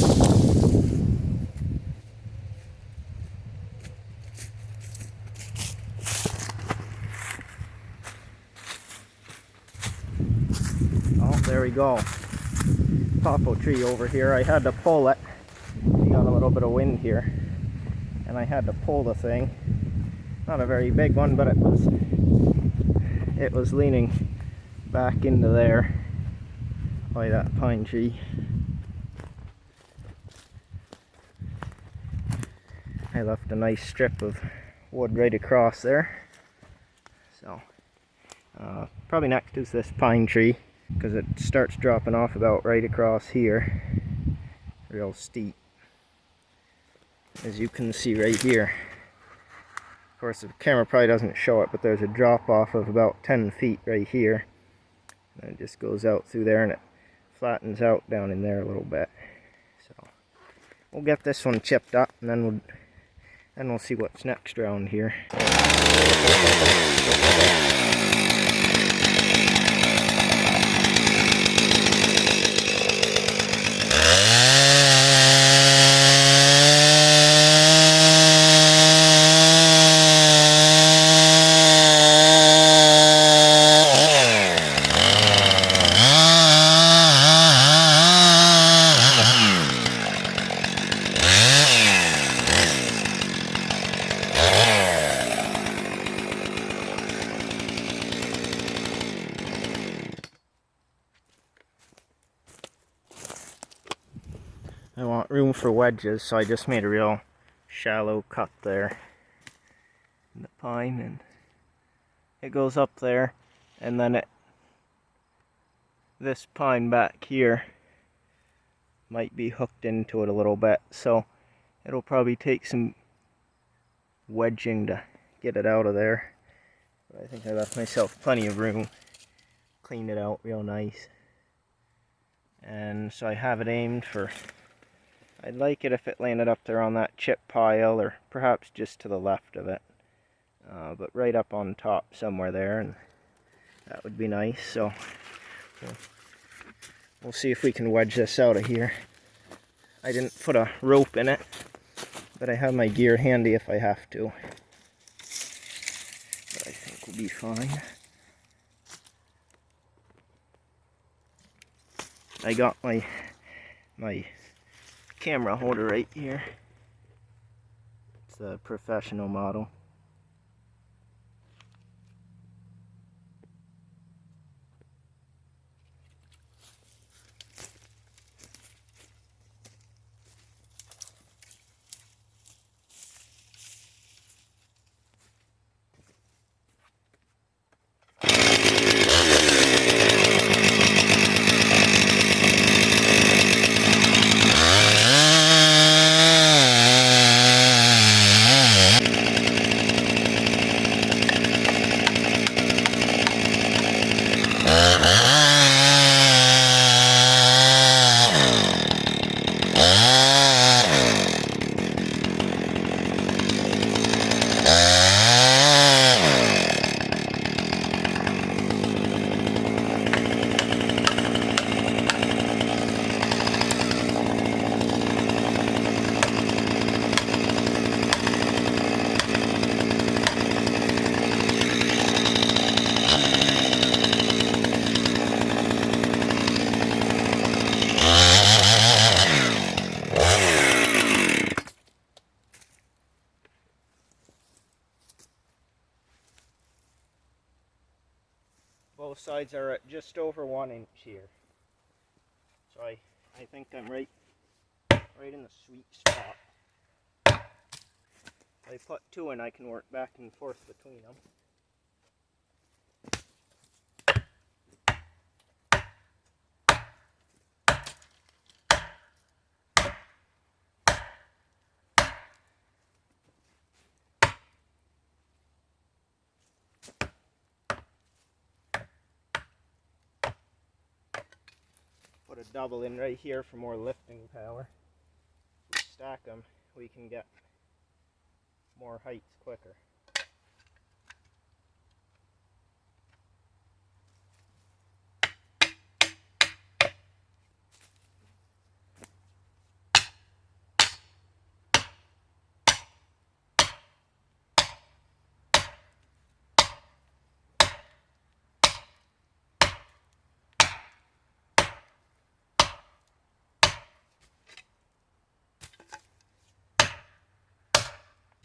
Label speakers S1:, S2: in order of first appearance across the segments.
S1: Oh, there we go. Popple tree over here. I had to pull it. We got a little bit of wind here, and I had to pull the thing. Not a very big one, but it was leaning back into there by that pine tree. I left a nice strip of wood right across there. So probably next is this pine tree, because it starts dropping off about right across here, real steep, as you can see right here. Of course the camera probably doesn't show it, but there's a drop off of about 10 feet right here, and it just goes out through there and it flattens out down in there a little bit. So we'll get this one chipped up, and then we'll see what's next around here. I want room for wedges, so I just made a real shallow cut there in the pine, and it goes up there, and then this pine back here might be hooked into it a little bit, so it'll probably take some wedging to get it out of there. But I think I left myself plenty of room. Cleaned it out real nice, and so I have it aimed for, I'd like it if it landed up there on that chip pile, or perhaps just to the left of it, but right up on top somewhere there, and that would be nice. So we'll see if we can wedge this out of here. I didn't put a rope in it, but I have my gear handy if I have to. But I think we'll be fine. I got my camera holder right here. It's a professional model. Both sides are at just over 1 inch here. So I think I'm right in the sweet spot. If I put 2 in, I can work back and forth between them. Put a double in right here for more lifting power. If we stack them, we can get more heights quicker.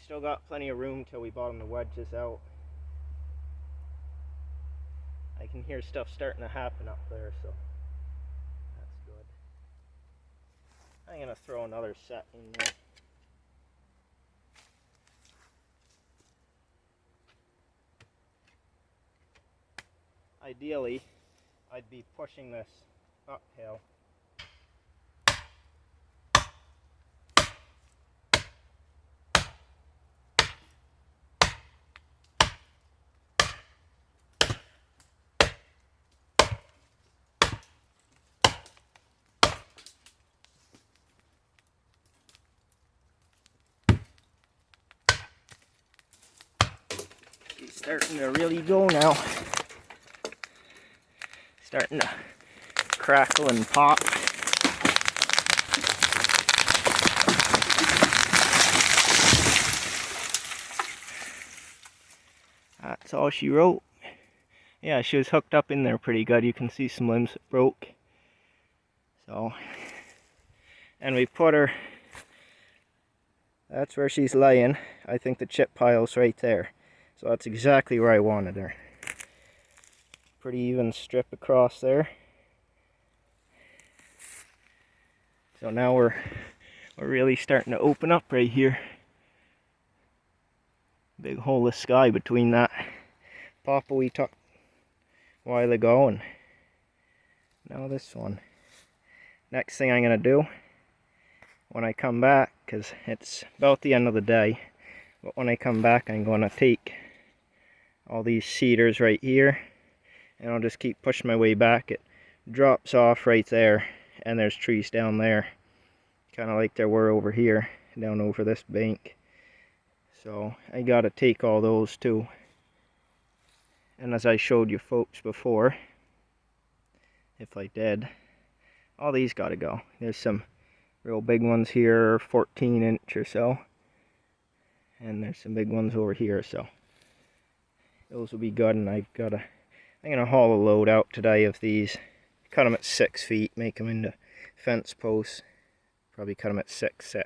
S1: still got plenty of room till we bottom the wedges out. I can hear stuff starting to happen up there, so that's good. I'm gonna throw another set in there. Ideally, I'd be pushing this uphill. She's starting to really go now. Starting to crackle and pop. That's all she wrote. Yeah, she was hooked up in there pretty good. You can see some limbs that broke. So, and we put her, that's where she's laying. I think the chip pile's right there. So that's exactly where I wanted her. Pretty even strip across there. So now we're really starting to open up right here. Big hole of sky between that popple we took a while ago and now this one. Next thing I'm going to do when I come back, because it's about the end of the day, but when I come back I'm going to take all these cedars right here and I'll just keep pushing my way back. It drops off right there and there's trees down there, kind of like there were over here, down over this bank. So I got to take all those too. And as I showed you folks before, if I did, all these got to go. There's some real big ones here, 14-inch or so. And there's some big ones over here, so those will be good. And I'm gonna haul a load out today of these. Cut them at 6 feet, make them into fence posts. Probably cut them at 6'6".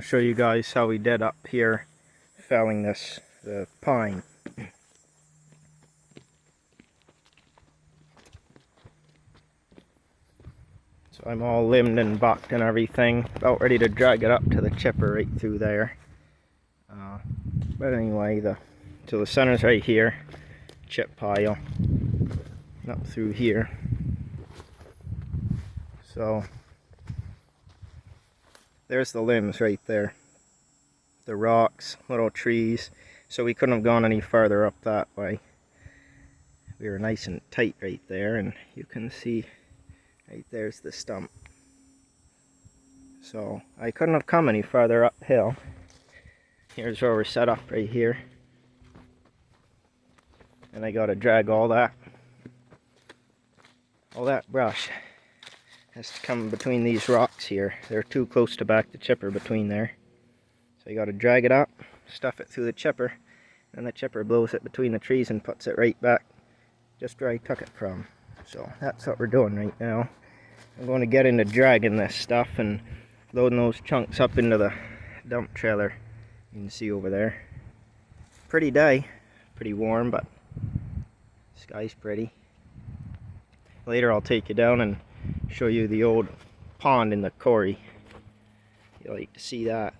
S1: show you guys how we did up here felling the pine. So I'm all limbed and bucked and everything, about ready to drag it up to the chipper right through there. But anyway, so the center's right here, chip pile, up through here. So there's the limbs right there, the rocks, little trees. So we couldn't have gone any farther up that way. We were nice and tight right there, and you can see right there's the stump. So I couldn't have come any farther uphill. Here's where we're set up right here. And I gotta drag all that brush has to come between these rocks here. They're too close to back the chipper between there. So you gotta drag it up, stuff it through the chipper, and the chipper blows it between the trees and puts it right back just where I took it from. So that's what we're doing right now. I'm going to get into dragging this stuff and loading those chunks up into the dump trailer. You can see over there. Pretty day, pretty warm, but the sky's pretty. Later I'll take you down and show you the old pond in the quarry. You like to see that.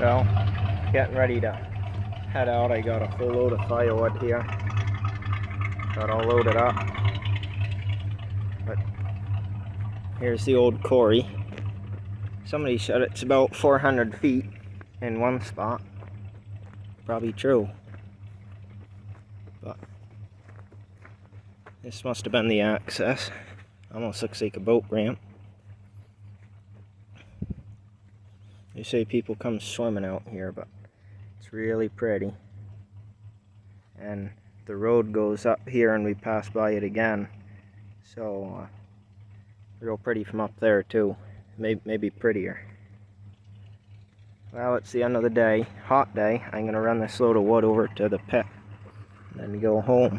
S1: Well, getting ready to head out. I got a full load of firewood here. Got all loaded up. But here's the old quarry. Somebody said it's about 400 feet in one spot. Probably true. But this must have been the access. Almost looks like a boat ramp. They say people come swimming out here, but it's really pretty. And the road goes up here and we pass by it again. So, real pretty from up there too. Maybe prettier. Well, it's the end of the day. Hot day. I'm going to run this load of wood over to the pit and then go home.